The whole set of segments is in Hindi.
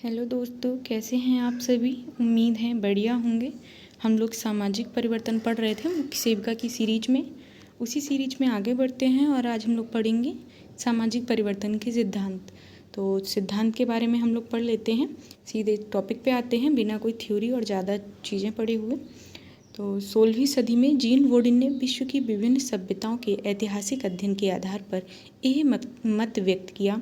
हेलो दोस्तों, कैसे हैं आप सभी। उम्मीद है बढ़िया होंगे। हम लोग सामाजिक परिवर्तन पढ़ रहे थे मुख्य सेविका की सीरीज में। उसी सीरीज में आगे बढ़ते हैं और आज हम लोग पढ़ेंगे सामाजिक परिवर्तन के सिद्धांत। तो सिद्धांत के बारे में हम लोग पढ़ लेते हैं, सीधे टॉपिक पे आते हैं बिना कोई थ्योरी और ज़्यादा चीज़ें पढ़े हुए। तो 16वीं सदी में जीन वोडिन ने विश्व की विभिन्न सभ्यताओं के ऐतिहासिक अध्ययन के आधार पर यह मत व्यक्त किया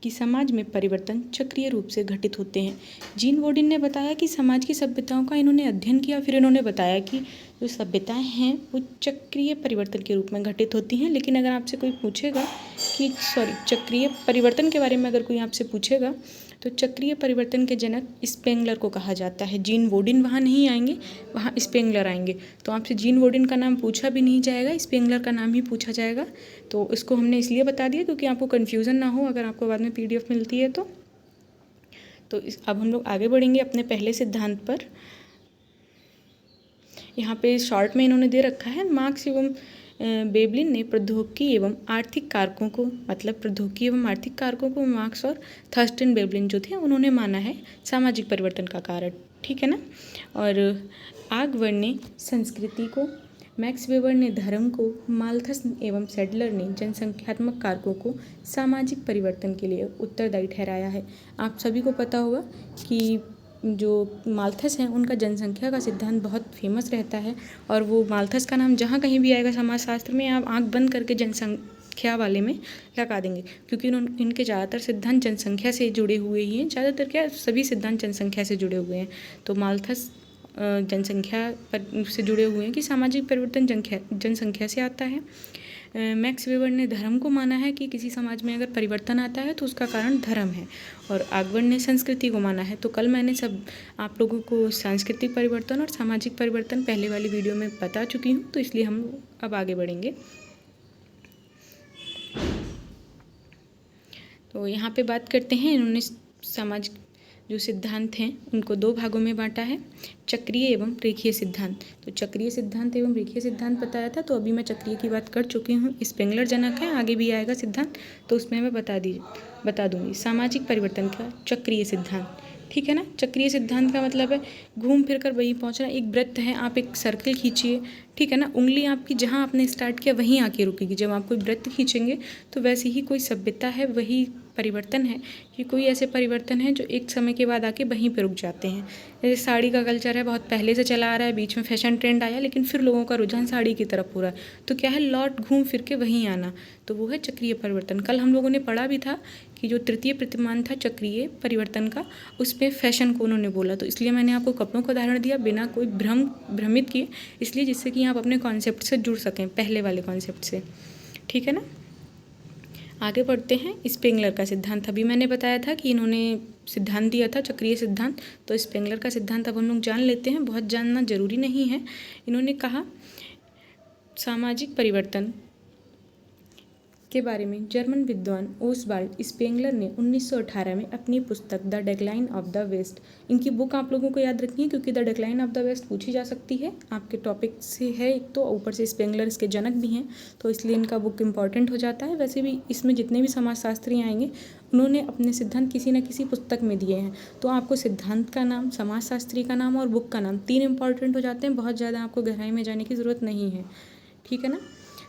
कि समाज में परिवर्तन चक्रीय रूप से घटित होते हैं। जीन वोडिन ने बताया कि समाज की सभ्यताओं का इन्होंने अध्ययन किया, फिर इन्होंने बताया कि जो सभ्यताएं हैं वो चक्रीय परिवर्तन के रूप में घटित होती हैं। लेकिन अगर आपसे कोई पूछेगा कि चक्रीय परिवर्तन के बारे में अगर कोई आपसे पूछेगा तो चक्रीय परिवर्तन के जनक स्पेंगलर को कहा जाता है। जीन वोडिन वहाँ नहीं आएंगे, वहाँ स्पेंगलर आएंगे। तो आपसे जीन वोडिन का नाम पूछा भी नहीं जाएगा, स्पेंगलर का नाम ही पूछा जाएगा। तो इसको हमने इसलिए बता दिया क्योंकि आपको कन्फ्यूज़न ना हो अगर आपको बाद में PDF मिलती है तो। अब हम लोग आगे बढ़ेंगे अपने पहले सिद्धांत पर। यहाँ पे शॉर्ट में इन्होंने दे रखा है, मार्क्स एवं वेबलिन ने प्रौद्योगिकी एवं आर्थिक कारकों को, मतलब प्रौद्योगिकी एवं आर्थिक कारकों को मार्क्स और थर्स्टन वेबलिन जो थे उन्होंने माना है सामाजिक परिवर्तन का कारण, ठीक है ना। और आगवर्ड ने संस्कृति को, मैक्स वेबर ने धर्म को, माल्थस एवं सेडलर ने जनसंख्यात्मक कारकों को सामाजिक परिवर्तन के लिए उत्तरदायी ठहराया है। आप सभी को पता होगा कि जो माल्थस हैं उनका जनसंख्या का सिद्धांत बहुत फेमस रहता है और वो माल्थस का नाम जहाँ कहीं भी आएगा समाजशास्त्र में आप आंख बंद करके जनसंख्या वाले में लगा देंगे, क्योंकि इनके ज़्यादातर सिद्धांत जनसंख्या से जुड़े हुए ही हैं। ज़्यादातर क्या, सभी सिद्धांत जनसंख्या से जुड़े हुए हैं। तो माल्थस जनसंख्या पर से जुड़े हुए हैं कि सामाजिक परिवर्तन जनसंख्या से आता है। मैक्स वेबर ने धर्म को माना है कि किसी समाज में अगर परिवर्तन आता है तो उसका कारण धर्म है। और आगवर्ड ने संस्कृति को माना है। तो कल मैंने सब आप लोगों को सांस्कृतिक परिवर्तन और सामाजिक परिवर्तन पहले वाली वीडियो में बता चुकी हूँ, तो इसलिए हम अब आगे बढ़ेंगे। तो यहाँ पे बात करते हैं, इन्होंने सामाजिक जो सिद्धांत हैं उनको दो भागों में बांटा है, चक्रीय एवं रेखीय सिद्धांत। तो चक्रीय सिद्धांत एवं रेखीय सिद्धांत बताया था, तो अभी मैं चक्रीय की बात कर चुकी हूँ। स्पेंगलर जनक है, आगे भी आएगा सिद्धांत, तो उसमें मैं बता दूंगी। सामाजिक परिवर्तन का चक्रीय सिद्धांत, ठीक है ना। चक्रीय सिद्धांत का मतलब है घूम फिर कर वहीं पहुँचना। एक वृत्त है, आप एक सर्कल खींचिए, ठीक है ना। उंगली आपकी जहाँ आपने स्टार्ट किया वहीं आके रुकेगी। जब आप कोई वृत्त खींचेंगे तो वैसे ही कोई सभ्यता है, वही परिवर्तन है कि कोई ऐसे परिवर्तन है जो एक समय के बाद आके वहीं पर रुक जाते हैं। जैसे साड़ी का कल्चर है, बहुत पहले से चला आ रहा है, बीच में फैशन ट्रेंड आया, लेकिन फिर लोगों का रुझान साड़ी की तरफ हो रहा है, तो क्या है, लौट घूम फिर के वहीं आना, तो वो है चक्रीय परिवर्तन। कल हम लोगों ने पढ़ा भी था कि जो तृतीय प्रतिमान था चक्रीय परिवर्तन का, उस पर फैशन को उन्होंने बोला। तो इसलिए मैंने आपको कपड़ों का उदाहरण दिया बिना कोई भ्रमित किए, इसलिए जिससे कि आप अपने कॉन्सेप्ट से जुड़ सकें, पहले वाले कॉन्सेप्ट से, ठीक है ना। आगे बढ़ते हैं। स्पेंगलर का सिद्धांत, अभी मैंने बताया था कि इन्होंने सिद्धांत दिया था चक्रीय सिद्धांत, तो स्पेंगलर का सिद्धांत अब हम लोग जान लेते हैं, बहुत जानना जरूरी नहीं है। इन्होंने कहा सामाजिक परिवर्तन के बारे में जर्मन विद्वान ओसवाल्ड स्पेंगलर ने 1918 में अपनी पुस्तक the decline of the West, इनकी बुक आप लोगों को याद रखनी है क्योंकि the decline of the West पूछी जा सकती है आपके टॉपिक से है एक, तो ऊपर से स्पेंगलर इसके जनक भी हैं, तो इसलिए इनका बुक इंपॉर्टेंट हो जाता है। वैसे भी इसमें जितने भी समाजशास्त्री आएंगे उन्होंने अपने सिद्धांत किसी न किसी पुस्तक में दिए हैं, तो आपको सिद्धांत का नाम, समाजशास्त्री का नाम और बुक का नाम, तीन इंपॉर्टेंट हो जाते हैं। बहुत ज़्यादा आपको गहराई में जाने की ज़रूरत नहीं है, ठीक है ना।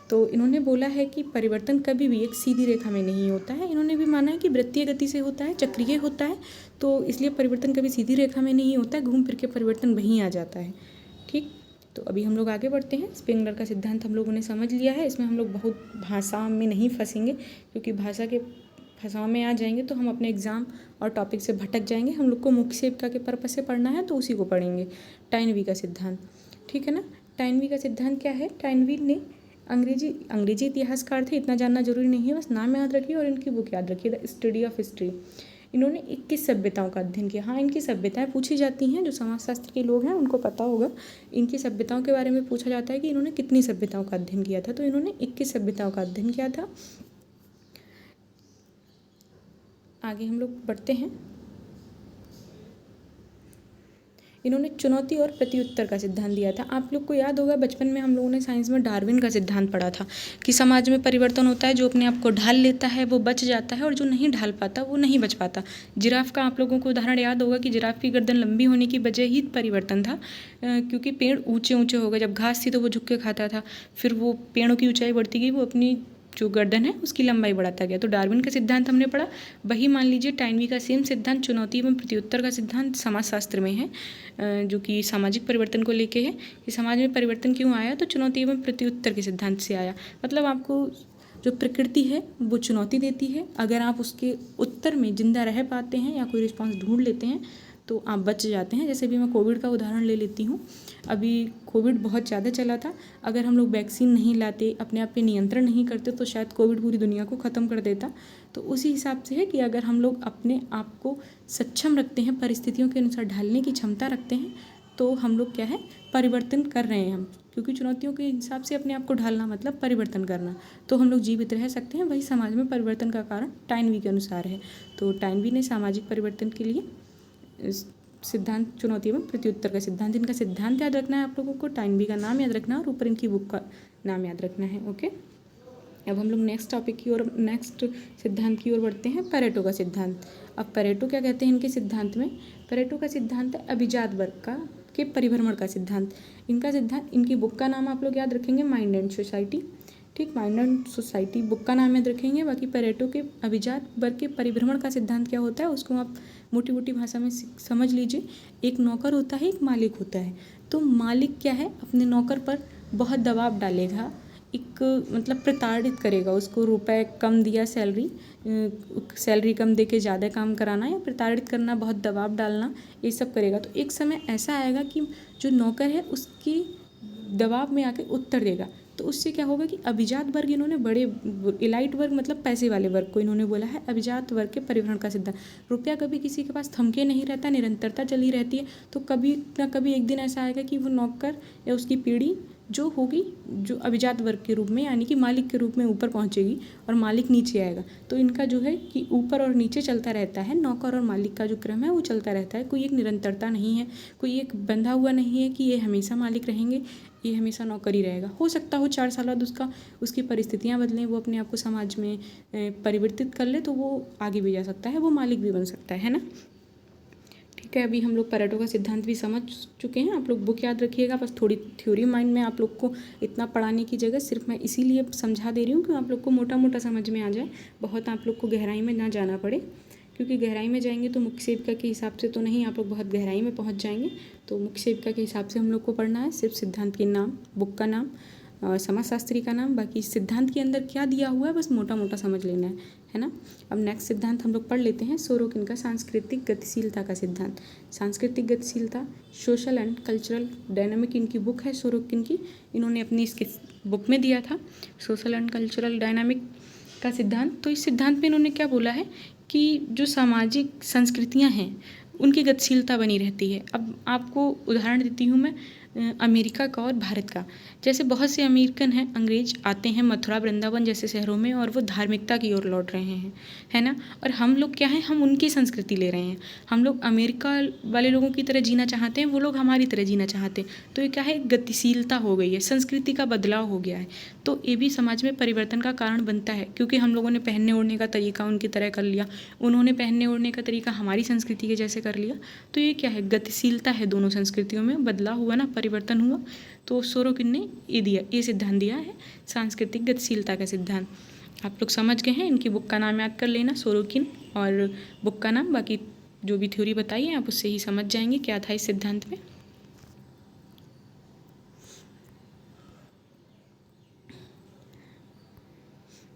तो इन्होंने बोला है कि परिवर्तन कभी भी एक सीधी रेखा में नहीं होता है। इन्होंने भी माना है कि वृत्तीय गति से होता है, चक्रीय होता है, तो इसलिए परिवर्तन कभी सीधी रेखा में नहीं होता है, घूम फिर के परिवर्तन वहीं आ जाता है, ठीक। तो अभी हम लोग आगे बढ़ते हैं। स्पेंगलर का सिद्धांत हम लोगों ने समझ लिया है, इसमें हम लोग बहुत भाषा में नहीं फंसेंगे, क्योंकि भाषा के फंसाव में आ जाएंगे तो हम अपने एग्जाम और टॉपिक से भटक जाएंगे। हम लोग को मुख्य सेविका के पर्पस से पढ़ना है, तो उसी को पढ़ेंगे। टाइनवी का सिद्धांत, ठीक है ना। टाइनवी का सिद्धांत क्या है, टाइनवी ने अंग्रेजी इतिहासकार थे, इतना जानना जरूरी नहीं है, बस नाम याद रखिए और इनकी बुक याद रखिए, द स्टडी ऑफ हिस्ट्री। इन्होंने 21 सभ्यताओं का अध्ययन किया। हाँ, इनकी सभ्यताएं पूछी जाती हैं, जो समाजशास्त्र के लोग हैं उनको पता होगा। इनकी सभ्यताओं के बारे में पूछा जाता है कि इन्होंने कितनी सभ्यताओं का अध्ययन किया था, तो इन्होंने 21 सभ्यताओं का अध्ययन किया था। आगे हम लोग बढ़ते हैं। इन्होंने चुनौती और प्रत्युत्तर का सिद्धांत दिया था। आप लोग को याद होगा बचपन में हम लोगों ने साइंस में डार्विन का सिद्धांत पढ़ा था कि समाज में परिवर्तन होता है, जो अपने आप को ढाल लेता है वो बच जाता है और जो नहीं ढाल पाता वो नहीं बच पाता। जिराफ का आप लोगों को उदाहरण याद होगा कि जिराफ की गर्दन लंबी होने की वजह ही परिवर्तन था, क्योंकि पेड़ ऊंचे ऊंचे हो गए। जब घास थी तो वो झुक के खाता था, फिर वो पेड़ों की ऊंचाई बढ़ती गई, वो अपनी जो गर्दन है उसकी लंबाई बढ़ाता गया। तो डार्विन का सिद्धांत हमने पढ़ा। वही मान लीजिए टाइनवी का सेम सिद्धांत चुनौती एवं प्रत्युत्तर का सिद्धांत समाजशास्त्र में है, जो कि सामाजिक परिवर्तन को लेके है कि समाज में परिवर्तन क्यों आया, तो चुनौती एवं प्रत्युत्तर के सिद्धांत से आया। मतलब आपको जो प्रकृति है वो चुनौती देती है, अगर आप उसके उत्तर में जिंदा रह पाते हैं या कोई रिस्पॉन्स ढूंढ लेते हैं तो आप बच जाते हैं। जैसे भी मैं कोविड का उदाहरण ले लेती हूँ, अभी कोविड बहुत ज़्यादा चला था, अगर हम लोग वैक्सीन नहीं लाते, अपने आप पे नियंत्रण नहीं करते तो शायद कोविड पूरी दुनिया को ख़त्म कर देता। तो उसी हिसाब से है कि अगर हम लोग अपने आप को सक्षम रखते हैं, परिस्थितियों के अनुसार ढालने की क्षमता रखते हैं, तो हम लोग क्या है परिवर्तन कर रहे हैं हम, क्योंकि चुनौतियों के हिसाब से अपने आप को ढालना मतलब परिवर्तन करना, तो हम लोग जीवित रह सकते हैं। वही समाज में परिवर्तन का कारण टाइनवी के अनुसार है। तो टाइनवी ने सामाजिक परिवर्तन के लिए सिद्धांत चुनौती एवं प्रत्युत्तर का सिद्धांत, इनका सिद्धांत याद रखना है आप लोगों को, टाइनवी का नाम याद रखना है और ऊपर इनकी बुक का नाम याद रखना है। ओके, अब हम लोग नेक्स्ट टॉपिक की ओर, नेक्स्ट सिद्धांत की ओर बढ़ते हैं, पेरेटो का सिद्धांत। अब पेरेटो क्या कहते हैं इनके सिद्धांत में? पेरेटो का सिद्धांत है अभिजात वर्ग का के परिभ्रमण का सिद्धांत। इनका सिद्धांत, इनकी बुक का नाम आप लोग याद रखेंगे माइंड एंड सोसाइटी, ठीक, माइंड एंड सोसाइटी बुक का नाम याद रखेंगे। बाकी पेरेटो के अभिजात वर्ग के परिभ्रमण का सिद्धांत क्या होता है उसको आप मोटी मोटी भाषा में समझ लीजिए। एक नौकर होता है, एक मालिक होता है। तो मालिक क्या है, अपने नौकर पर बहुत दबाव डालेगा, एक मतलब प्रताड़ित करेगा उसको, रुपए कम दिया, सैलरी कम दे के ज़्यादा काम कराना या प्रताड़ित करना, बहुत दबाव डालना, ये सब करेगा। तो एक समय ऐसा आएगा कि जो नौकर है उसकी दबाव में आके उत्तर देगा, तो उससे क्या होगा कि अभिजात वर्ग, इन्होंने बड़े इलाइट वर्ग मतलब पैसे वाले वर्ग को इन्होंने बोला है अभिजात वर्ग के परिभ्रमण का सिद्धांत। रुपया कभी किसी के पास थमके नहीं रहता, निरंतरता चली रहती है। तो कभी ना कभी एक दिन ऐसा आएगा कि वो नौकर या उसकी पीढ़ी जो होगी, जो अभिजात वर्ग के रूप में यानी कि मालिक के रूप में ऊपर पहुंचेगी और मालिक नीचे आएगा। तो इनका जो है कि ऊपर और नीचे चलता रहता है, नौकर और मालिक का जो क्रम है वो चलता रहता है। कोई एक निरंतरता नहीं है, कोई एक बंधा हुआ नहीं है कि ये हमेशा मालिक रहेंगे, ये हमेशा नौकर ही रहेगा। हो सकता हो 4 साल बाद उसकी परिस्थितियाँ बदलें, वो अपने आप को समाज में परिवर्तित कर ले, तो वो आगे भी जा सकता है, वो मालिक भी बन सकता है ना। ठीक है, अभी हम लोग पेरेटो का सिद्धांत भी समझ चुके हैं। आप लोग बुक याद रखिएगा, बस थोड़ी थ्योरी माइंड में आप लोग को इतना पढ़ाने की जगह सिर्फ मैं इसीलिए समझा दे रही हूँ कि आप लोग को मोटा मोटा समझ में आ जाए, बहुत आप लोग को गहराई में ना जाना पड़े, क्योंकि गहराई में जाएंगे तो मुख्य सेविका के हिसाब से तो नहीं, आप लोग बहुत गहराई में पहुँच जाएंगे। तो मुख्य सेविका के हिसाब से हम लोग को पढ़ना है सिर्फ सिद्धांत के नाम, बुक का नाम, समाजशास्त्री का नाम, बाकी सिद्धांत के अंदर क्या दिया हुआ है बस मोटा मोटा समझ लेना है ना। अब नेक्स्ट सिद्धांत हम लोग पढ़ लेते हैं, सोरोकिन का सांस्कृतिक गतिशीलता का सिद्धांत। सांस्कृतिक गतिशीलता, सोशल एंड कल्चरल डायनामिक इनकी बुक है सोरोकिन की, इन्होंने अपनी इसके बुक में दिया था सोशल एंड कल्चरल डायनामिक का सिद्धांत। तो इस सिद्धांत में इन्होंने क्या बोला है कि जो सामाजिक संस्कृतियाँ हैं उनकी गतिशीलता बनी रहती है। अब आपको उदाहरण देती हूँ मैं अमेरिका का और भारत का। जैसे बहुत से अमेरिकन हैं, अंग्रेज आते हैं मथुरा वृंदावन जैसे शहरों में और वो धार्मिकता की ओर लौट रहे हैं, है ना। और हम लोग क्या हैं, हम उनकी संस्कृति ले रहे हैं। हम लोग अमेरिका वाले लोगों की तरह जीना चाहते हैं, वो लोग हमारी तरह जीना चाहते हैं। तो ये क्या है, गतिशीलता हो गई है, संस्कृति का बदलाव हो गया है। तो ये भी समाज में परिवर्तन का कारण बनता है, क्योंकि हम लोगों ने पहनने ओढ़ने का तरीका उनकी तरह कर लिया, उन्होंने पहनने ओढ़ने का तरीका हमारी संस्कृति के जैसे कर लिया। तो ये क्या है, गतिशीलता है, दोनों संस्कृतियों में बदलाव हुआ ना, परिवर्तन हुआ। तो सोरोकिन ने ये सिद्धांत दिया है, सांस्कृतिक गतिशीलता का सिद्धांत। आप लोग समझ गए हैं, इनकी बुक का नाम याद कर लेना, सोरोकिन और बुक का नाम, बाकी जो भी थ्योरी बताई है आप उससे ही समझ जाएंगे क्या था इस सिद्धांत में।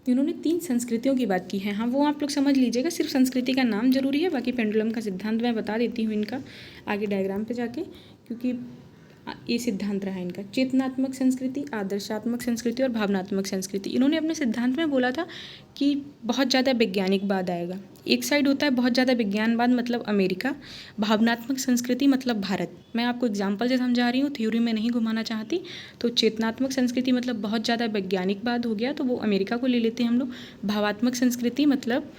इन्होंने 3 संस्कृतियों की बात की है, हाँ वो आप लोग समझ लीजिएगा, सिर्फ संस्कृति का नाम जरूरी है, बाकी पेंडुलम का सिद्धांत मैं बता देती हूँ इनका आगे डायग्राम पे जाके, क्योंकि ये सिद्धांत रहा इनका। चेतनात्मक संस्कृति, आदर्शात्मक संस्कृति और भावनात्मक संस्कृति। इन्होंने अपने सिद्धांत में बोला था कि बहुत ज़्यादा वैज्ञानिकवाद आएगा। एक साइड होता है बहुत ज़्यादा विज्ञानवाद मतलब अमेरिका, भावनात्मक संस्कृति मतलब भारत। मैं आपको एग्जाम्पल से समझा रही हूँ, थ्योरी में नहीं घुमाना चाहती। तो चेतनात्मक संस्कृति मतलब बहुत ज़्यादा वैज्ञानिकवाद हो गया, तो वो अमेरिका को ले लेते हैं हम लोग। भावात्मक संस्कृति मतलब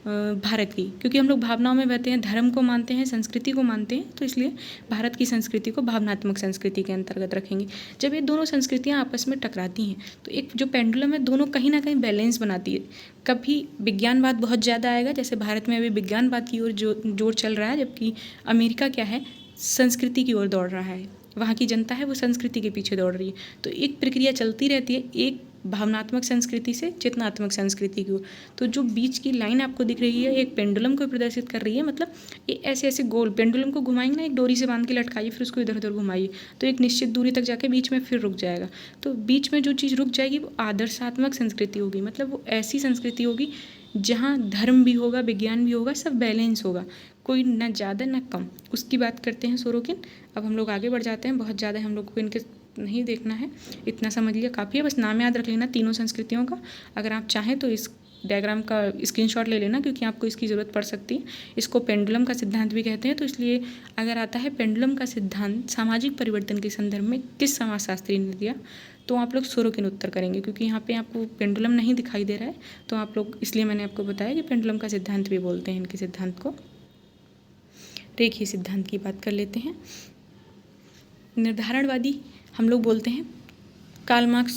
भारत की, क्योंकि हम लोग भावनाओं में बहते हैं, धर्म को मानते हैं, संस्कृति को मानते हैं, तो इसलिए भारत की संस्कृति को भावनात्मक संस्कृति के अंतर्गत रखेंगे। जब ये दोनों संस्कृतियाँ आपस में टकराती हैं तो एक जो पेंडुलम है दोनों कहीं ना कहीं बैलेंस बनाती है। कभी विज्ञानवाद बहुत ज़्यादा आएगा, जैसे भारत में अभी विज्ञानवाद की ओर जोर चल रहा है, जबकि अमेरिका क्या है, संस्कृति की ओर दौड़ रहा है। वहाँ की जनता है वो संस्कृति के पीछे दौड़ रही है। तो एक प्रक्रिया चलती रहती है, एक भावनात्मक संस्कृति से चेतनात्मक संस्कृति की ओर। तो जो बीच की लाइन आपको दिख रही है एक पेंडुलम को प्रदर्शित कर रही है, मतलब ये ऐसे ऐसे गोल पेंडुलम को घुमाएंगे ना, एक डोरी से बांध के लटकाइए, फिर उसको इधर उधर घुमाइए, तो एक निश्चित दूरी तक जाके बीच में फिर रुक जाएगा। तो बीच में जो चीज़ रुक जाएगी वो आदर्शात्मक संस्कृति होगी, मतलब वो ऐसी संस्कृति होगी जहाँ धर्म भी होगा, विज्ञान भी होगा, सब बैलेंस होगा, कोई ना ज़्यादा ना कम। उसकी बात करते हैं सोरोकिन। अब हम लोग आगे बढ़ जाते हैं, बहुत ज़्यादा हम लोग को इनके नहीं देखना है, इतना समझ लिया काफ़ी है, बस नाम याद रख लेना तीनों संस्कृतियों का। अगर आप चाहें तो इस डायग्राम का स्क्रीनशॉट ले लेना, क्योंकि आपको इसकी ज़रूरत पड़ सकती है। इसको पेंडुलम का सिद्धांत भी कहते हैं, तो इसलिए अगर आता है पेंडुलम का सिद्धांत सामाजिक परिवर्तन के संदर्भ में किस समाजशास्त्री ने दिया, तो आप लोग सोरोकिन उत्तर करेंगे, क्योंकि यहाँ पे आपको पेंडुलम नहीं दिखाई दे रहा है, तो आप लोग, इसलिए मैंने आपको बताया कि पेंडुलम का सिद्धांत भी बोलते हैं इनके सिद्धांत को। रेखीय सिद्धांत की बात कर लेते हैं। निर्धारणवादी हम लोग बोलते हैं कार्ल मार्क्स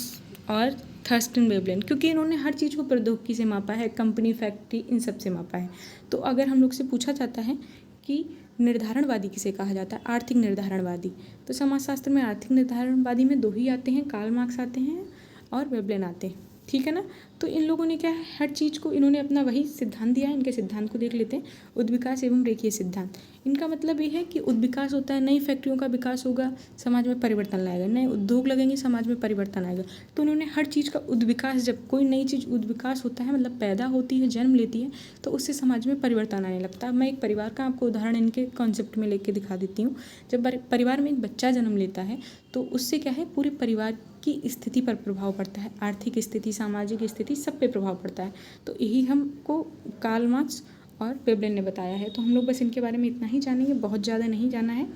और थर्स्टन वेवलेन, क्योंकि इन्होंने हर चीज़ को प्रौद्योगिकी से मापा है, कंपनी, फैक्ट्री, इन सब से मापा है। तो अगर हम लोग से पूछा जाता है कि निर्धारणवादी किसे कहा जाता है, आर्थिक निर्धारणवादी, तो समाजशास्त्र में आर्थिक निर्धारणवादी में दो ही आते हैं, कार्ल मार्क्स आते हैं और वेवलेन आते हैं, ठीक है ना। तो इन लोगों ने क्या है, हर चीज़ को इन्होंने अपना वही सिद्धांत दिया है। इनके सिद्धांत को देख लेते हैं। उद्विकास एवं रेखीय सिद्धांत, इनका मतलब ये है कि उद्विकास होता है, नई फैक्ट्रियों का विकास होगा, समाज में परिवर्तन लाएगा, नए उद्योग लगेंगे, समाज में परिवर्तन आएगा। तो उन्होंने हर चीज़ का उद्विकास, जब कोई नई चीज़ उद्विकास होता है मतलब पैदा होती है, जन्म लेती है, तो उससे समाज में परिवर्तन आने लगता है। मैं एक परिवार का आपको उदाहरण इनके कॉन्सेप्ट में लेके दिखा देती हूँ। जब परिवार में एक बच्चा जन्म लेता है तो उससे क्या है, पूरे परिवार की स्थिति पर प्रभाव पड़ता है, आर्थिक स्थिति, सामाजिक स्थिति, सब पे प्रभाव पड़ता है। तो यही हमको कार्ल मार्क्स और वेवलेन ने बताया है। तो हम लोग बस इनके बारे में इतना ही जानेंगे, बहुत ज़्यादा नहीं जाना है।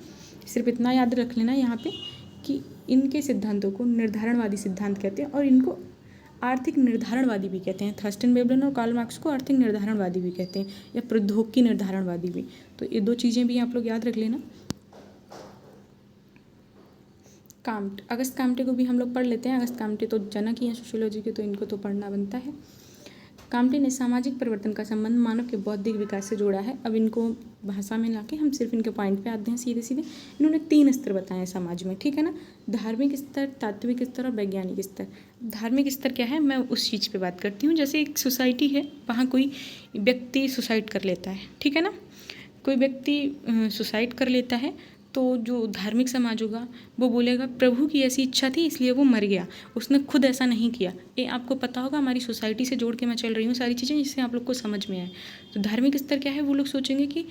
सिर्फ इतना याद रख लेना यहाँ पे कि इनके सिद्धांतों को निर्धारणवादी सिद्धांत कहते हैं और इनको आर्थिक निर्धारणवादी भी कहते हैं। थर्स्टन वेवलेन और कार्ल मार्क्स को आर्थिक निर्धारणवादी भी कहते हैं या प्रौद्योगिकी निर्धारणवादी भी। तो ये दो चीज़ें भी आप लोग याद रख लेना। काम्ट, अगस्त काम्टे को भी हम लोग पढ़ लेते हैं। अगस्त काम्टे तो जनक ही हैं सोशियोलॉजी के, तो इनको तो पढ़ना बनता है। काम्टे ने सामाजिक परिवर्तन का संबंध मानव के बौद्धिक विकास से जोड़ा है। अब इनको भाषा में लाके हम सिर्फ इनके पॉइंट पे आते हैं सीधे सीधे। इन्होंने 3 स्तर बताए हैं समाज में, ठीक है ना, धार्मिक स्तर, तात्विक स्तर और वैज्ञानिक स्तर। धार्मिक स्तर क्या है, मैं उस चीज़ पे बात करती हूँ। जैसे एक सोसाइटी है, वहाँ कोई व्यक्ति सुसाइड कर लेता है, ठीक है ना, कोई व्यक्ति सुसाइड कर लेता है, तो जो धार्मिक समाज होगा वो बोलेगा प्रभु की ऐसी इच्छा थी इसलिए वो मर गया, उसने खुद ऐसा नहीं किया। ये आपको पता होगा, हमारी सोसाइटी से जोड़ के मैं चल रही हूँ सारी चीज़ें, जिससे आप लोग को समझ में आए। तो धार्मिक स्तर क्या है, वो लोग सोचेंगे कि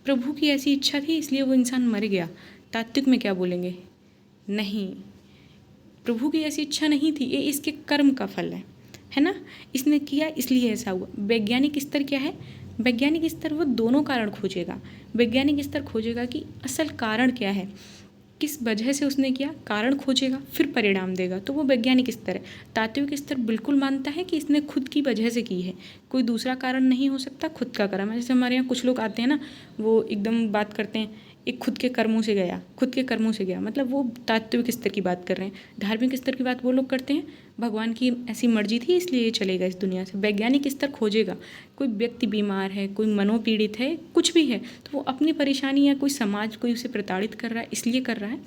प्रभु की ऐसी इच्छा थी इसलिए वो इंसान मर गया। तात्विक में क्या बोलेंगे, नहीं, प्रभु की ऐसी इच्छा नहीं थी, ये इसके कर्म का फल है ना, इसने किया इसलिए ऐसा हुआ। वैज्ञानिक स्तर क्या है, वैज्ञानिक स्तर वो दोनों कारण खोजेगा। वैज्ञानिक स्तर खोजेगा कि असल कारण क्या है, किस वजह से उसने किया, कारण खोजेगा, फिर परिणाम देगा, तो वो वैज्ञानिक स्तर है। तात्विक स्तर बिल्कुल मानता है कि इसने खुद की वजह से की है, कोई दूसरा कारण नहीं हो सकता, खुद का कर्म है। जैसे हमारे यहाँ कुछ लोग आते हैं ना, वो एकदम बात करते हैं एक खुद के कर्मों से गया, खुद के कर्मों से गया, मतलब वो तात्विक स्तर की बात कर रहे हैं। धार्मिक स्तर की बात वो लोग करते हैं, भगवान की ऐसी मर्जी थी इसलिए ये चलेगा इस दुनिया से। वैज्ञानिक स्तर खोजेगा, कोई व्यक्ति बीमार है, कोई मनोपीड़ित है, कुछ भी है, तो वो अपनी परेशानी या कोई समाज कोई उसे प्रताड़ित कर रहा है इसलिए कर रहा है,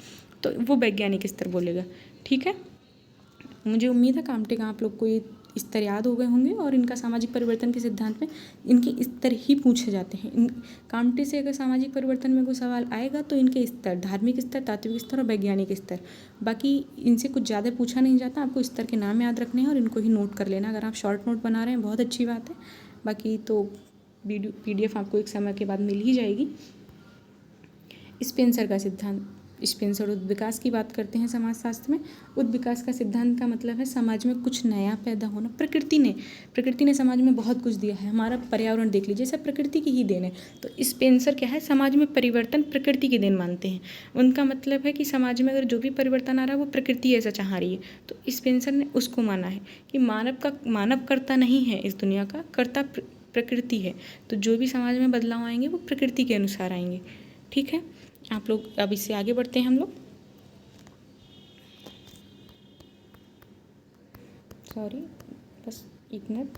तो वो वैज्ञानिक स्तर बोलेगा, ठीक है। मुझे उम्मीद है काम्टे का आप लोग को ये स्तर याद हो गए होंगे, और इनका सामाजिक परिवर्तन के सिद्धांत में इनके स्तर ही पूछे जाते हैं। इन काम्टे से अगर सामाजिक परिवर्तन में कोई सवाल आएगा तो इनके स्तर, धार्मिक स्तर, तात्विक स्तर और वैज्ञानिक स्तर, बाकी इनसे कुछ ज़्यादा पूछा नहीं जाता। आपको स्तर के नाम याद रखने हैं और इनको ही नोट कर लेना। अगर आप शॉर्ट नोट बना रहे हैं बहुत अच्छी बात है, बाकी तो PDF आपको एक समय के बाद मिल ही जाएगी। स्पेंसर का सिद्धांत, स्पेंसर उद्विकास की बात करते हैं समाजशास्त्र में। उद्विकास का सिद्धांत का मतलब है समाज में कुछ नया पैदा होना। प्रकृति ने समाज में बहुत कुछ दिया है, हमारा पर्यावरण देख लीजिए, सब प्रकृति की ही देन है। तो स्पेंसर क्या है, समाज में परिवर्तन प्रकृति की देन मानते हैं। उनका मतलब है कि समाज में अगर जो भी परिवर्तन आ रहा है वो प्रकृति ऐसा चाह रही है। तो स्पेंसर ने उसको माना है कि मानव कर्ता नहीं है इस दुनिया का, कर्ता प्रकृति है। तो जो भी समाज में बदलाव आएंगे वो प्रकृति के अनुसार आएंगे। ठीक है, आप लोग अब इससे आगे बढ़ते हैं हम लोग। सॉरी, बस एक मिनट।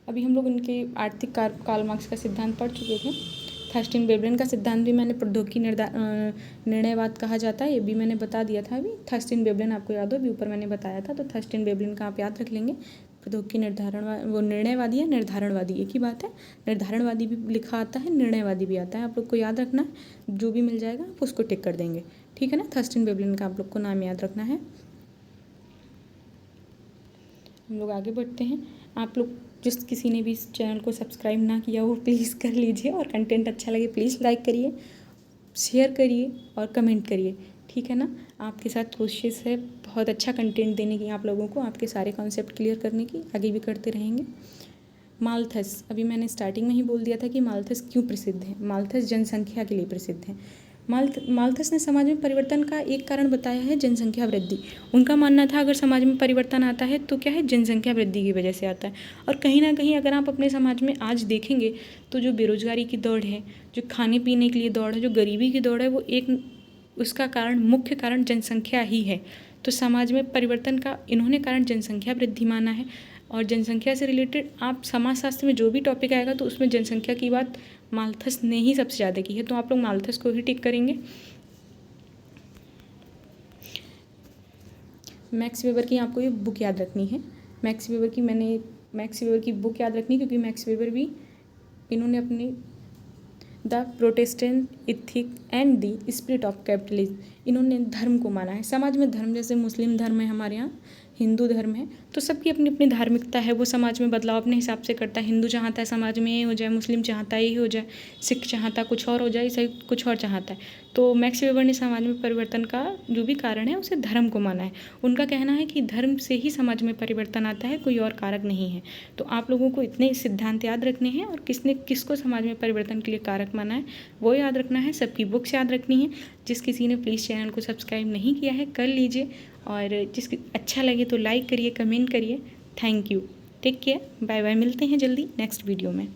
अभी हम लोग उनके आर्थिक कार्ल मार्क्स का सिद्धांत पढ़ चुके थे। थर्स्टन वेबलन का सिद्धांत भी मैंने प्रौद्योगिकी निर्णयवाद कहा जाता है, ये भी मैंने बता दिया था। अभी थर्स्टन वेबलन आपको याद हो, अभी ऊपर मैंने बताया था। तो थर्स्टन वेबलन का आप याद रख लेंगे। प्रौद्योगिकी वो निर्णयवादी या निर्धारणवादी एक ही बात है। निर्धारणवादी भी लिखा आता है, निर्णयवादी भी आता है, आप लोग को याद रखना है। जो भी मिल जाएगा आप उसको टिक कर देंगे। ठीक है ना, थर्स्टन वेबलन का आप लोग को नाम याद रखना है। हम लोग आगे बढ़ते हैं। आप लोग जिस किसी ने भी इस चैनल को सब्सक्राइब ना किया हो प्लीज़ कर लीजिए, और कंटेंट अच्छा लगे प्लीज़ लाइक करिए, शेयर करिए और कमेंट करिए। ठीक है ना, आपके साथ कोशिश है बहुत अच्छा कंटेंट देने की, आप लोगों को आपके सारे कॉन्सेप्ट क्लियर करने की, आगे भी करते रहेंगे। मालथस, अभी मैंने स्टार्टिंग में ही बोल दिया था कि मालथस क्यों प्रसिद्ध है। मालथस जनसंख्या के लिए प्रसिद्ध है। मालथस ने समाज में परिवर्तन का एक कारण बताया है जनसंख्या वृद्धि। उनका मानना था अगर समाज में परिवर्तन आता है तो क्या है, जनसंख्या वृद्धि की वजह से आता है। और कहीं ना कहीं अगर आप अपने समाज में आज देखेंगे तो जो बेरोजगारी की दौड़ है, जो खाने पीने के लिए दौड़ है, जो गरीबी की दौड़ है, वो एक उसका कारण, मुख्य कारण जनसंख्या ही है। तो समाज में परिवर्तन का इन्होंने कारण जनसंख्या वृद्धि माना है। और जनसंख्या से रिलेटेड आप समाजशास्त्र में जो भी टॉपिक आएगा तो उसमें जनसंख्या की बात मालथस ने ही सबसे ज़्यादा की है। तो आप लोग मालथस को ही टिक करेंगे। मैक्स वेबर की आपको ये बुक याद रखनी है। मैक्स वेबर की बुक याद रखनी, क्योंकि मैक्स वेबर भी इन्होंने अपनी the Protestant ethic and the spirit of capitalism, इन्होंने धर्म को माना है। समाज में धर्म, जैसे मुस्लिम धर्म है, हमारे यहाँ हिंदू धर्म है, तो सबकी अपनी अपनी धार्मिकता है। वो समाज में बदलाव अपने हिसाब से करता है। हिंदू चाहता है समाज में ये हो जाए, मुस्लिम चाहता है ये हो जाए, सिख चाहता कुछ और हो जाए, ईसाई कुछ और चाहता है। तो मैक्स वेबर ने समाज में परिवर्तन का जो भी कारण है उसे धर्म को माना है। उनका कहना है कि धर्म से ही समाज में परिवर्तन आता है, कोई और कारक नहीं है। तो आप लोगों को इतने सिद्धांत याद रखने हैं, और किसने किसको समाज में परिवर्तन के लिए कारक माना है वो याद रखना है। सबकी बुक्स याद रखनी है। जिस किसी ने प्लीज़ चैनल को सब्सक्राइब नहीं किया है कर लीजिए, और जिसकी अच्छा लगे तो लाइक करिए, कमेंट करिए। Thank you, take care, bye bye. मिलते हैं जल्दी नेक्स्ट वीडियो में।